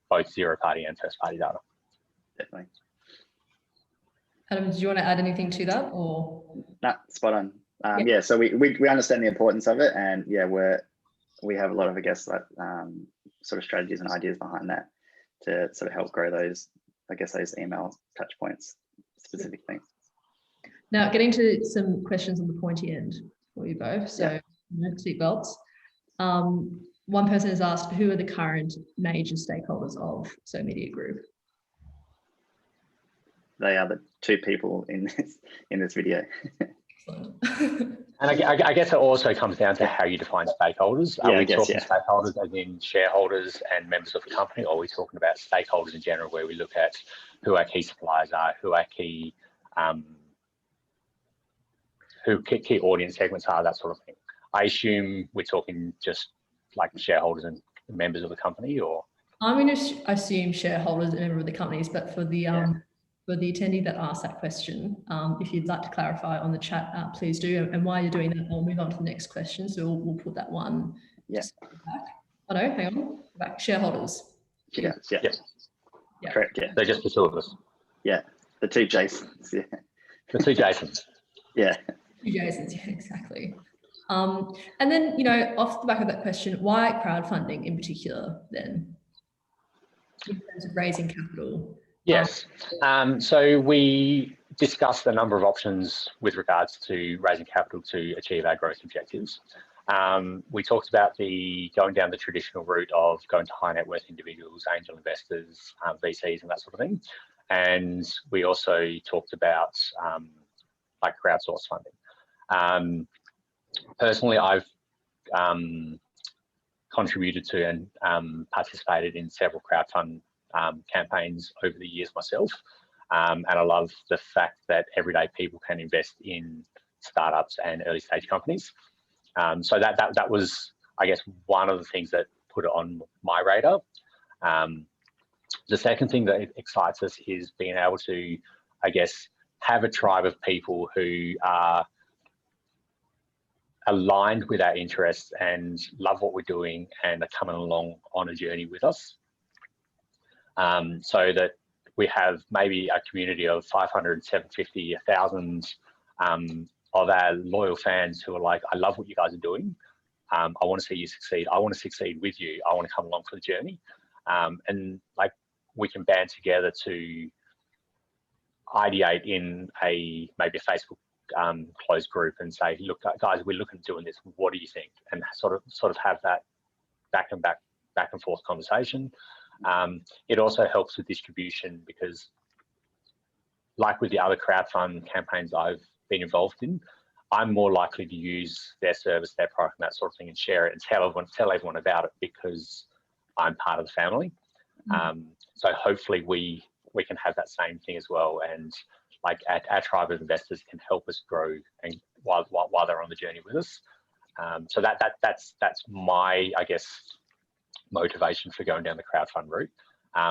B: both zero party and first party data.
C: Definitely.
A: Adam, did you want to add anything to that, or? No,
C: spot on. Yeah, so we understand the importance of it, and yeah, we have a lot of, I guess, like sort of strategies and ideas behind that to sort of help grow those, I guess, those email touch points specifically.
A: Now, getting to some questions on the pointy end for you both. So, seatbelts. One person has asked, who are the current major stakeholders of So Media Group?
C: They are the 2 people in this video.
B: And I guess it also comes down to how you define stakeholders. Are we talking stakeholders as in shareholders and members of the company, or are we talking about stakeholders in general, where we look at who our key suppliers are, who our key key audience segments are, that sort of thing? I assume we're talking just like shareholders and members of the company, or?
A: I'm going to assume shareholders and members of the companies, but for the attendee that asked that question, if you'd like to clarify on the chat, please do. And while you're doing that, I'll move on to the next question. So we'll put that one back. Oh no, hang on. Back. Shareholders.
C: Yeah. Correct. Yeah.
B: They're just the two of us.
C: Yeah. The two Jasons. Yeah.
B: The two Jasons.
C: Yeah.
A: Two Jasons. Yeah, exactly. And then, you know, off the back of that question, why crowdfunding in particular then? In terms of raising capital.
B: Yes. So we discussed a number of options with regards to raising capital to achieve our growth objectives. We talked about going down the traditional route of going to high net worth individuals, angel investors, VCs, and that sort of thing. And we also talked about like crowdsource funding. Personally, I've contributed to and participated in several crowdfund campaigns over the years myself, and I love the fact that everyday people can invest in startups and early stage companies. So that was, I guess, one of the things that put it on my radar. The second thing that excites us is being able to, I guess, have a tribe of people who are aligned with our interests and love what we're doing and are coming along on a journey with us. So that we have maybe a community of 500, 750, 1,000 of our loyal fans who are like, I love what you guys are doing. I want to see you succeed. I want to succeed with you. I want to come along for the journey. And like we can band together to ideate in maybe a Facebook closed group and say, look, guys, we're looking at doing this. What do you think? And sort of have that back and forth conversation. It also helps with distribution because, like with the other crowdfund campaigns I've been involved in, I'm more likely to use their service, their product, and that sort of thing, and share it and tell everyone about it because I'm part of the family. So hopefully we can have that same thing as well, and like our tribe of investors can help us grow and while they're on the journey with us. So that's my, I guess, motivation for going down the crowdfund route.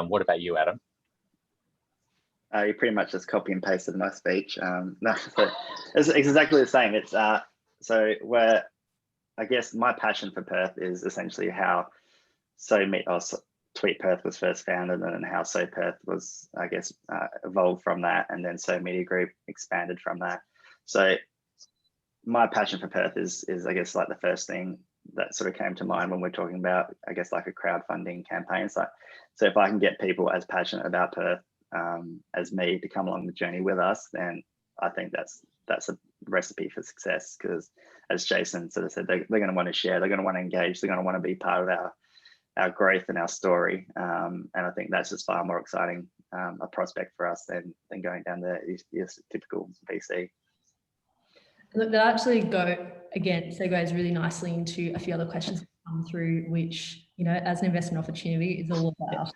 B: What about you, Adam?
C: You pretty much just copy and pasted my speech. No, it's exactly the same. It's so where I guess my passion for Perth is essentially how Tweet Perth was first founded, and how So Perth was, I guess, evolved from that, and then So Media Group expanded from that. So my passion for Perth is I guess like the first thing that sort of came to mind when we're talking about, I guess, like a crowdfunding campaign. So if I can get people as passionate about Perth as me to come along the journey with us, then I think that's a recipe for success. Because as Jason sort of said, they're going to want to share, they're going to want to engage, they're going to want to be part of our growth and our story. And I think that's just far more exciting a prospect for us than going down the typical VC.
A: Look, that actually segues really nicely into a few other questions that come through, which, you know, as an investment opportunity is all about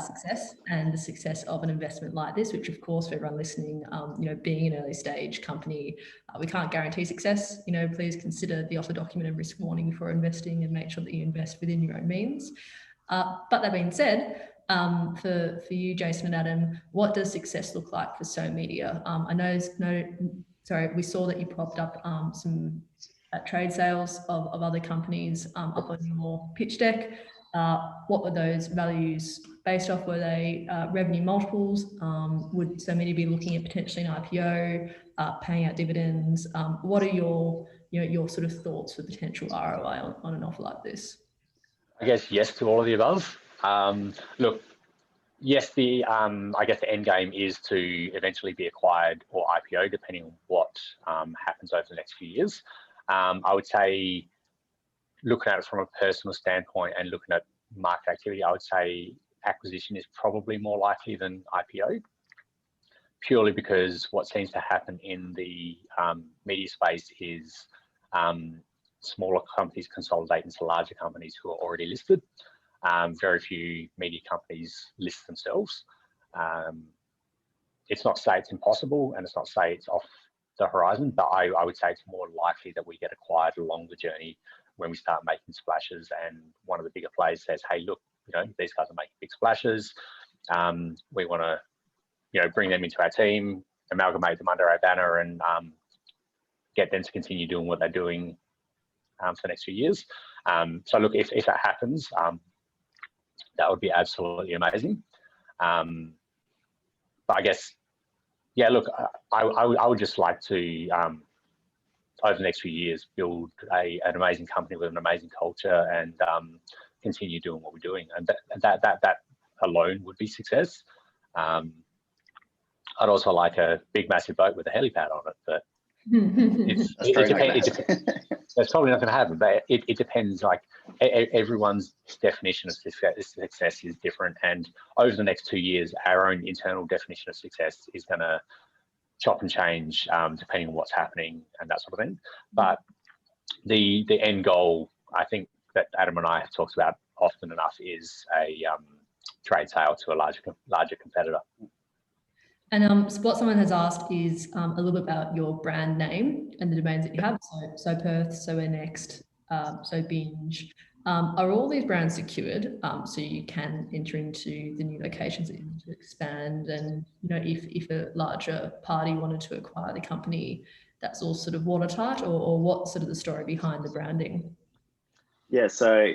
A: success and the success of an investment like this, which of course for everyone listening, you know, being an early stage company, we can't guarantee success. You know, please consider the offer document and risk warning before investing and make sure that you invest within your own means. But that being said, for you, Jason and Adam, what does success look like for So Media? We saw that you propped up some trade sales of other companies up on your pitch deck. What were those values based off? Were they revenue multiples? Would So Media be looking at potentially an IPO, paying out dividends? What are your sort of thoughts for potential ROI on an offer like this?
B: I guess yes to all of the above. Look, yes, I guess the end game is to eventually be acquired or IPO, depending on what happens over the next few years. I would say, looking at it from a personal standpoint and looking at market activity, I would say acquisition is probably more likely than IPO. purely because what seems to happen in the media space is smaller companies consolidate into larger companies who are already listed. Very few media companies list themselves. It's not to say it's impossible, and it's not to say it's off the horizon, but I would say it's more likely that we get acquired along the journey when we start making splashes, and one of the bigger players says, hey, look, these guys are making big splashes. We want to, bring them into our team, amalgamate them under our banner, and get them to continue doing what they're doing for the next few years. So look, if that happens, that would be absolutely amazing. But I guess, yeah, look, I would just like to, over the next few years, build an amazing company with an amazing culture, and continue doing what we're doing. And that alone would be success. I'd also like a big, massive boat with a helipad on it, but that's probably not going to happen. But it depends. Like everyone's definition of success is different, and over the next 2 years, our own internal definition of success is going to chop and change depending on what's happening and that sort of thing. But the end goal, I think, that Adam and I have talked about often enough, is a trade sale to a larger competitor.
A: And what someone has asked is a little bit about your brand name and the domains that you have. So Perth, so Next, so Binge. Are all these brands secured so you can enter into the new locations that you need to expand? And if a larger party wanted to acquire the company, that's all sort of watertight, or what's sort of the story behind the branding?
C: Yeah, so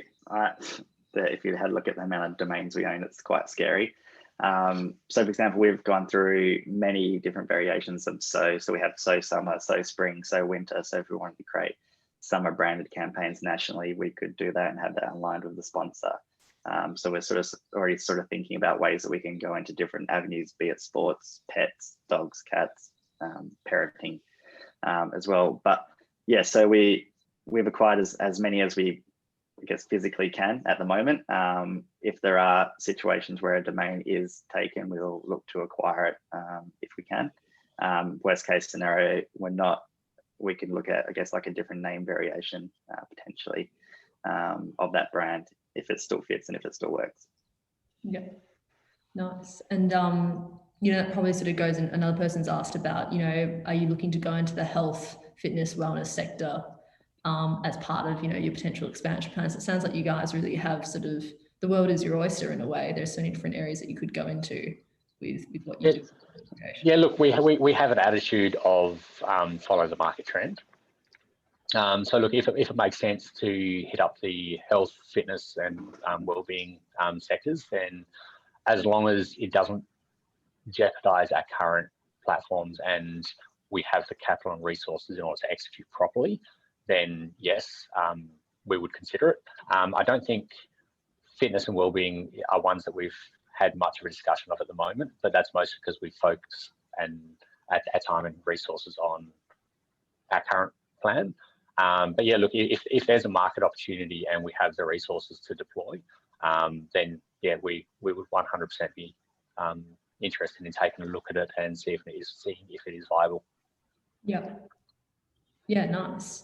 C: if you had a look at the amount of domains we own, it's quite scary. So for example, we've gone through many different variations of so we have so summer, so spring, so winter. So if we wanted to create summer branded campaigns nationally, we could do that and have that aligned with the sponsor. So we're already thinking about ways that we can go into different avenues, be it sports, pets, dogs, cats, parenting as well. But yeah, so we've acquired as many as we, I guess, physically can at the moment. If there are situations where a domain is taken, we'll look to acquire it if we can. Worst case scenario, we can look at, I guess, like a different name variation potentially of that brand if it still fits and if it still works.
A: Yeah, nice. And that probably sort of goes in, another person's asked about, are you looking to go into the health, fitness, wellness sector as part of, your potential expansion plans? It sounds like you guys really have sort of, the world is your oyster in a way. There's so many different areas that you could go into with what you do.
B: Yeah, look, we have an attitude of follow the market trend. So look, if it makes sense to hit up the health, fitness, and wellbeing sectors, then as long as it doesn't jeopardize our current platforms and we have the capital and resources in order to execute properly, then yes, we would consider it. I don't think fitness and wellbeing are ones that we've had much of a discussion of at the moment, but that's mostly because we focus and our time and resources on our current plan. But yeah, look, if there's a market opportunity and we have the resources to deploy, then yeah, we would 100% be interested in taking a look at it and seeing if it is viable.
A: Yeah. Yeah, nice.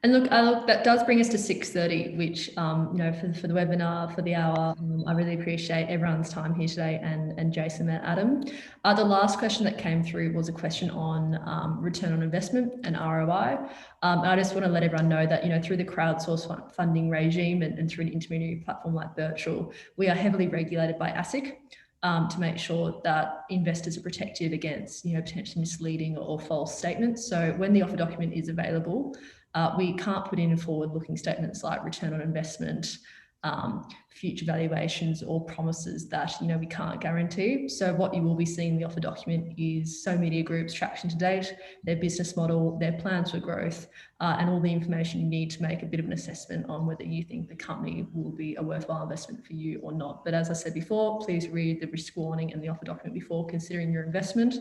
A: And look, that does bring us to 6:30, which, for the webinar, for the hour, I really appreciate everyone's time here today, and Jason and Adam. The last question that came through was a question on return on investment and ROI. And I just want to let everyone know that, through the crowdsource funding regime and through an intermediary platform like Birchal, we are heavily regulated by ASIC. To make sure that investors are protected against, potentially misleading or false statements. So when the offer document is available, we can't put in forward-looking statements like return on investment, future valuations, or promises that we can't guarantee. So what you will be seeing in the offer document is So Media Group's traction to date, their business model, their plans for growth, and all the information you need to make a bit of an assessment on whether you think the company will be a worthwhile investment for you or not. But as I said before, please read the risk warning and the offer document before considering your investment.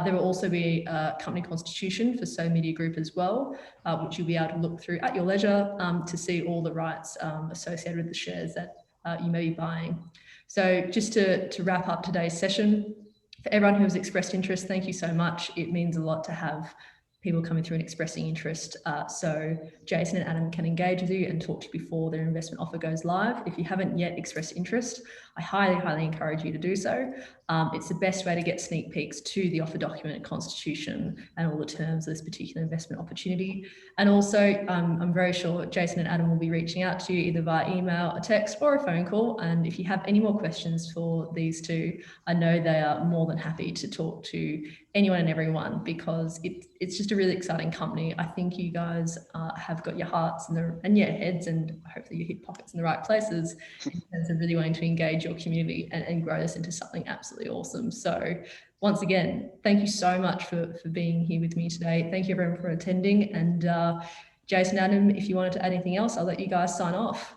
A: There will also be a company constitution for So Media Group as well, which you'll be able to look through at your leisure to see all the rights associated with the shares that you may be buying. So just to wrap up today's session, For everyone who has expressed interest, thank you so much. It means a lot to have people coming through and expressing interest. So Jason and Adam can engage with you and talk to you before their investment offer goes live. If you haven't yet expressed interest, I highly encourage you to do so. It's the best way to get sneak peeks to the offer document and constitution and all the terms of this particular investment opportunity. And also, I'm very sure Jason and Adam will be reaching out to you either via email, a text, or a phone call. And if you have any more questions for these two, I know they are more than happy to talk to anyone and everyone, because it's just a really exciting company. I think you guys have got your hearts and your heads, and hopefully your hip pockets in the right places in terms of really wanting to engage your community and grow this into something absolutely awesome. So once again, thank you so much for being here with me today. Thank you everyone for attending. And Jason, Adam, if you wanted to add anything else, I'll let you guys sign off.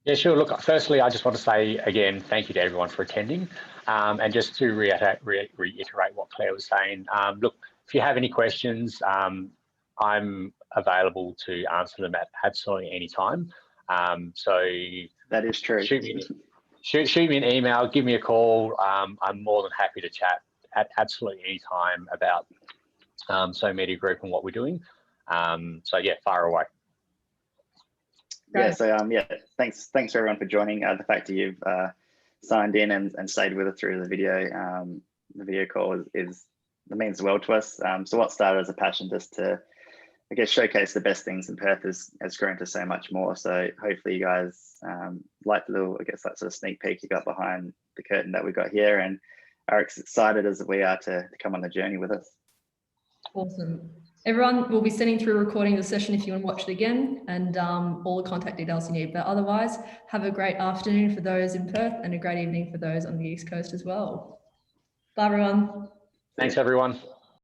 B: Yeah, sure. Look, firstly, I just want to say again, thank you to everyone for attending. And just to reiterate what Claire was saying, look, if you have any questions, I'm available to answer them at absolutely any time. So
C: that is true.
B: Shoot me an email, give me a call. I'm more than happy to chat at absolutely any time about So Media Group and what we're doing. So yeah, fire away.
C: Yeah, so thanks everyone for joining. The fact that you've signed in and stayed with us through the video call is that means well to us. So what started as a passion just to, I guess, showcase the best things in Perth has grown to so much more. So hopefully you guys like the little, I guess, that sort of sneak peek you got behind the curtain that we got here, and are excited as we are to come on the journey with us.
A: Awesome. Everyone will be sending through a recording of the session if you want to watch it again, and all the contact details you need. But otherwise, have a great afternoon for those in Perth and a great evening for those on the East Coast as well. Bye, everyone.
B: Thanks, everyone.